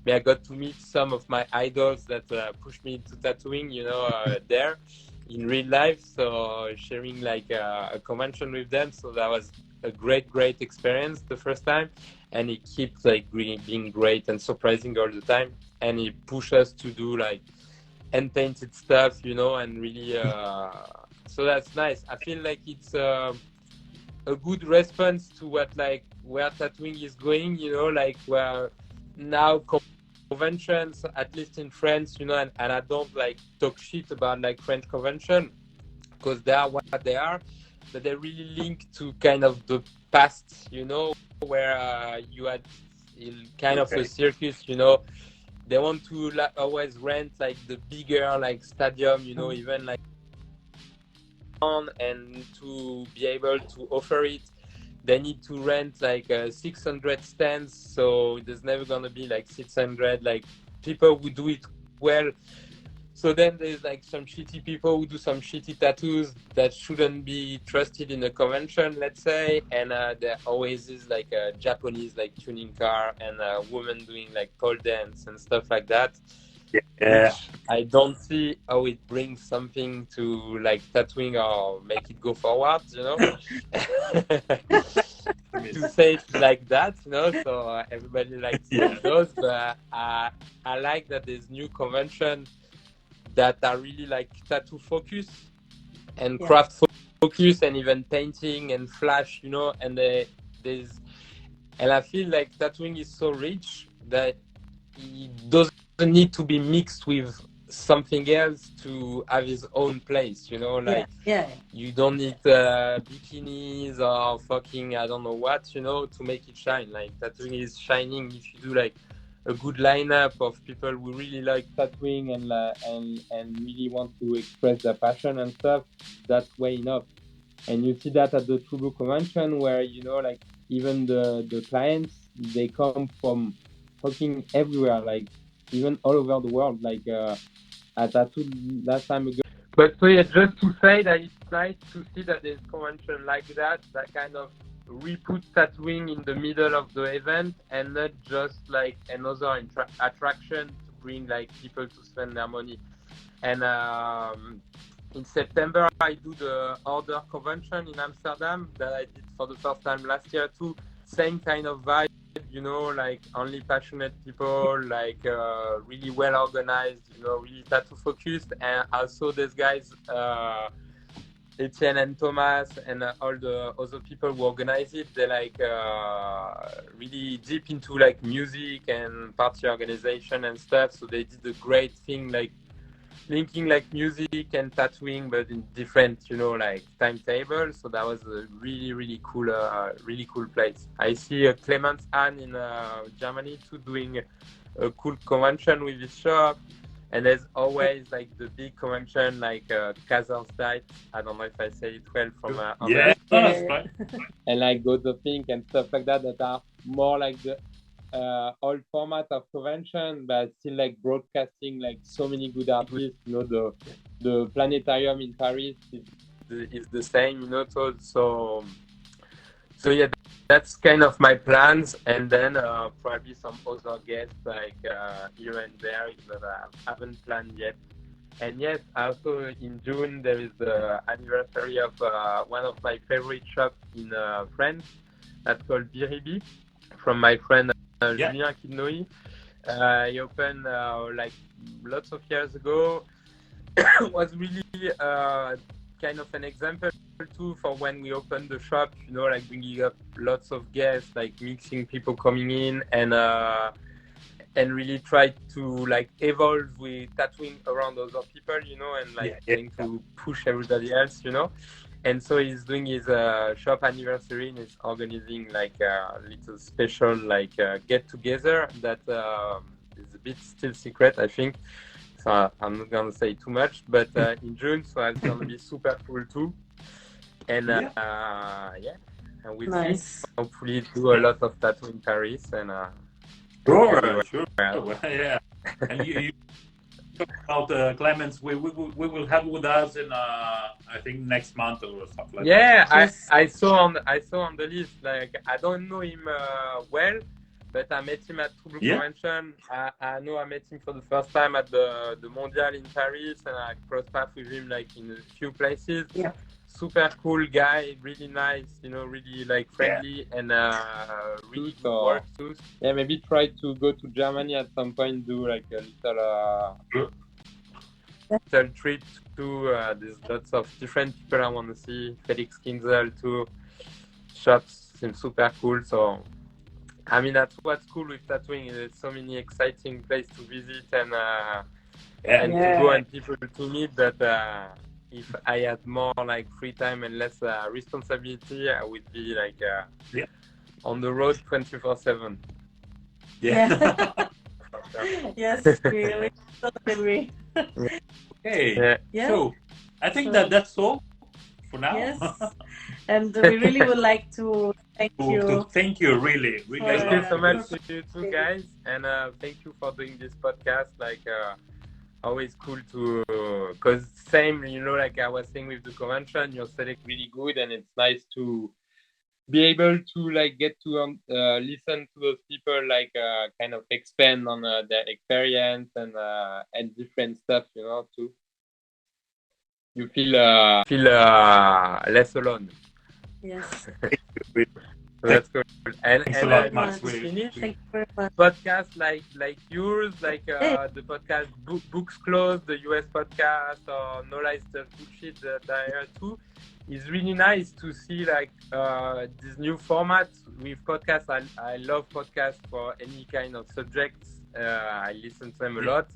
I got to meet some of my idols that pushed me into tattooing, you know, there in real life. So sharing like a convention with them, so that was a great experience the first time, and it keeps like being great and surprising all the time, and it pushes us to do like hand painted stuff, you know, and really so that's nice. I feel like it's a good response to what like where tattooing is going, you know, like where now conventions, at least in France, you know, and I don't like talk shit about like French convention because they are what they are, but they're really linked to kind of the past, you know, where you had kind of a circus, you know. They want to like always rent like the bigger like stadium, you know, even like and to be able to offer it, they need to rent like 600 stands. So there's never gonna be like 600 like people who do it well. So then there's like some shitty people who do some shitty tattoos that shouldn't be trusted in a convention, let's say. And there always is like a Japanese like tuning car and a woman doing like pole dance and stuff like that. Yeah. I don't see how it brings something to like tattooing or make it go forward, you know. To say it like that, you know. So everybody likes those, but I like that there's new convention that are really like tattoo focus and craft focus and even painting and flash, you know. And I feel like tattooing is so rich that it doesn't need to be mixed with something else to have his own place, you know, like you don't need bikinis or fucking I don't know what, you know, to make it shine. Like tattooing is shining if you do like a good lineup of people who really like tattooing and really want to express their passion and stuff. That's way enough. And you see that at the True Blue convention where, you know, like even the clients, they come from fucking everywhere, like even all over the world, like I tattooed last time ago. But so yeah, just to say that it's nice to see that there's convention like that kind of re-put tattooing in the middle of the event and not just like another attraction to bring like people to spend their money. And in September, I do the Order convention in Amsterdam that I did for the first time last year too. Same kind of vibe, you know, like only passionate people, like really well organized, you know, really tattoo focused. And also these guys, Etienne and Thomas and all the other people who organize it, they're like really deep into like music and party organization and stuff. So they did a great thing, like linking like music and tattooing, but in different, you know, like timetables. So that was a really cool place. I see Clemens Hahn in Germany too, doing a cool convention with his shop. And there's always like the big convention like Kaiserstein. I don't know if I say it well from and like Go the Pink and stuff like that are more like the old format of convention, but still like broadcasting like so many good artists. You know, the planetarium in Paris is the same, you know. So yeah, that's kind of my plans, and then probably some other guests like here and there that I haven't planned yet. And yes, also in June there is the anniversary of one of my favorite shops in France that's called Biribi, from my friend Julien Kidnoy. He opened like lots of years ago. Was really kind of an example too for when we opened the shop, you know, like bringing up lots of guests, like mixing people coming in, and really try to like evolve with tattooing around other people, you know, and like trying to push everybody else, you know. And so he's doing his shop anniversary, and he's organizing like a little special like get together that is a bit still secret, I think. So I'm not gonna say too much, but in June, so it's gonna be super cool too. And and we'll see. Hopefully, do a lot of tattoo in Paris and. Sure. Yeah. And you talk about Clemens. We will have with us in I think next month or something like that. Yeah, I saw on the list. Like I don't know him well, but I met him at True Blue Convention. I know I met him for the first time at the Mondial in Paris, and I crossed paths with him like in a few places. Yeah. Super cool guy, really nice, you know, really like friendly and really good work too. Yeah, maybe try to go to Germany at some point, do like a little trip too. There's lots of different people I want to see. Felix Kinzel too. Shops seem super cool. So, I mean, that's what's cool with tattooing. There's so many exciting places to visit and to go and people to meet that. If I had more like free time and less responsibility, I would be like on the road 24/7. Yeah. Yes, we totally agree. Okay. So I think that's all for now. Yes. And we really would like to thank you. Thank you, really. Thank you so much to you two guys, and thank you for doing this podcast. Like. Always cool to, cause same, you know, like I was saying with the convention, your select really good, and it's nice to be able to like get to listen to those people, like kind of expand on their experience and different stuff, you know, too. You feel less alone. Yes. That's good. And thanks a lot, Max. Finish Thank you very much. Podcasts like yours, like the podcast Books Closed, the US podcast, or No Lies Just Bullshit that I heard too. It's really nice to see like this new format with podcasts. I love podcasts for any kind of subjects. I listen to them a lot,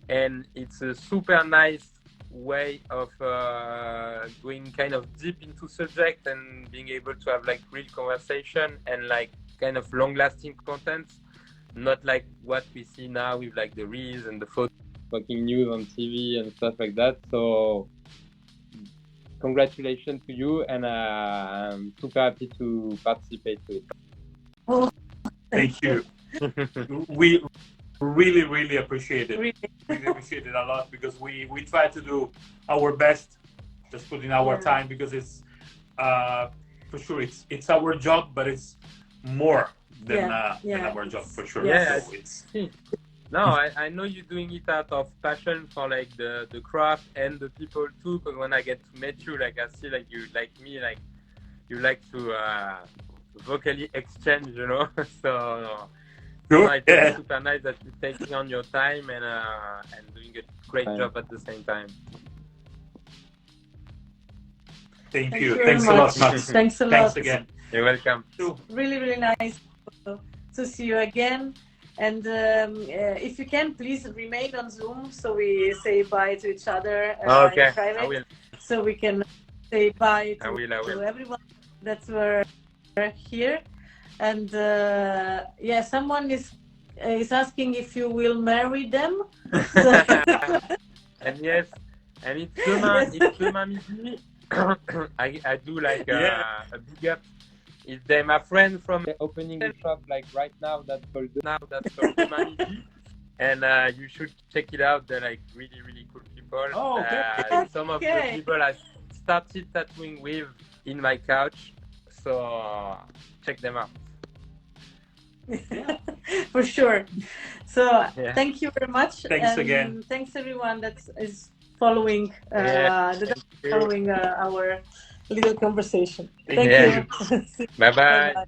and it's a super nice way of going kind of deep into subject and being able to have like real conversation and like kind of long-lasting content, not like what we see now with like the reels and the fucking news on TV and stuff like that. So congratulations to you, and I'm super happy to participate to it. Oh, thank you. We really appreciate it. Really appreciate it a lot, because we try to do our best, just put in our time, because it's for sure it's our job, but it's more than our job for sure. Yeah, so it's no, I know you're doing it out of passion for like the craft and the people too, because when I get to meet you, like I see like you like me, like you like to vocally exchange, you know. So it's super nice that you're taking on your time and doing a great job at the same time. Thank you. Thanks a lot, Max. Thanks a lot. Thanks again. You're welcome. Really nice to see you again. And if you can, please remain on Zoom so we say bye to each other in private. I will. So we can say bye to everyone that's were here. And someone is asking if you will marry them. And yes, and it's demain midi. I do like a big up. Is there my friend from opening the shop like right now that's called demain midi, and you should check it out. They're like really cool people. Oh, okay. Some of the people I started tattooing with in my couch, so check them out. For sure. So thank you very much. Thanks again. Thanks everyone that is following our little conversation. Thank you. Bye.